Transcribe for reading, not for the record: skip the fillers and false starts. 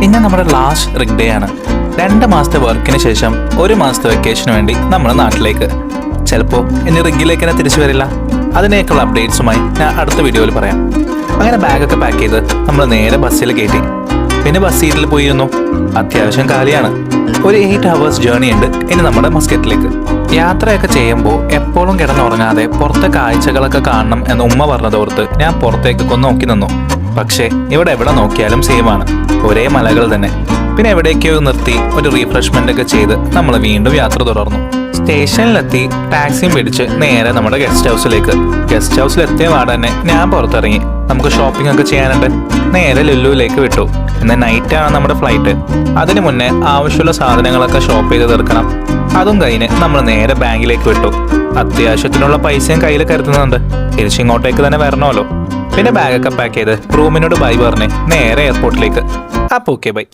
ഇന്ന് നമ്മുടെ last rig day ആണ്. 2 മാസത്തെ വർക്കിന് ശേഷം 1 മാസത്തെ വെക്കേഷന് വേണ്ടി നമ്മൾ നാട്ടിലേക്ക്. ചിലപ്പോൾ ഇനി റിഗിലേക്ക് തന്നെ തിരിച്ചു വരില്ല. അതിനേക്കുള്ള അപ്ഡേറ്റ്സുമായി ഞാൻ അടുത്ത വീഡിയോയിൽ പറയാം. അങ്ങനെ ബാഗൊക്കെ പാക്ക് ചെയ്ത് നമ്മൾ നേരെ ബസ്സിൽ കയറ്റി. പിന്നെ ബസ് സീറ്റിൽ പോയിരുന്നു. അത്യാവശ്യം കാലിയാണ്. ഒരു 8 hours ജേർണി ഉണ്ട് ഇനി നമ്മുടെ മസ്കറ്റിലേക്ക്. യാത്രയൊക്കെ ചെയ്യുമ്പോൾ എപ്പോഴും കിടന്നുറങ്ങാതെ പുറത്തെ കാഴ്ചകളൊക്കെ കാണണം എന്ന് ഉമ്മ പറഞ്ഞതോർത്ത് ഞാൻ പുറത്തേക്കൊക്കെ നോക്കി നിന്നു. പക്ഷേ ഇവിടെ എവിടെ നോക്കിയാലും സെയിമാണ്, ഒരേ മലകൾ തന്നെ. പിന്നെ എവിടേക്കോ നിർത്തി ഒരു റീഫ്രഷ്മെന്റ് ഒക്കെ ചെയ്ത് നമ്മൾ വീണ്ടും യാത്ര തുടർന്നു. സ്റ്റേഷനിലെത്തി ടാക്സിയും പിടിച്ച് നേരെ നമ്മുടെ ഗസ്റ്റ് ഹൗസിലേക്ക്. ഗസ്റ്റ് ഹൗസിലെത്തിയ പാടെ തന്നെ ഞാൻ പുറത്തിറങ്ങി. നമുക്ക് ഷോപ്പിംഗ് ഒക്കെ ചെയ്യാനുണ്ട്. നേരെ ലുലുവിലേക്ക് വിട്ടു. ഇന്ന് നൈറ്റാണ് നമ്മുടെ ഫ്ലൈറ്റ്. അതിനു മുന്നേ ആവശ്യമുള്ള സാധനങ്ങളൊക്കെ ഷോപ്പ് ചെയ്ത് തീർക്കണം. അതും കഴിഞ്ഞ് നമ്മൾ നേരെ ബാങ്കിലേക്ക് വിട്ടു. അത്യാവശ്യത്തിനുള്ള പൈസയും കയ്യിൽ കരുതുന്നുണ്ട്. തിരിച്ചിങ്ങോട്ടേക്ക് തന്നെ വരണമല്ലോ. പിന്നെ ബാഗൊക്കെ പാക്ക് ചെയ്ത് റൂമിനോട് ബൈ പറഞ്ഞ് നേരെ എയർപോർട്ടിലേക്ക്. അപ്പോൾ ഓക്കെ, ബൈ.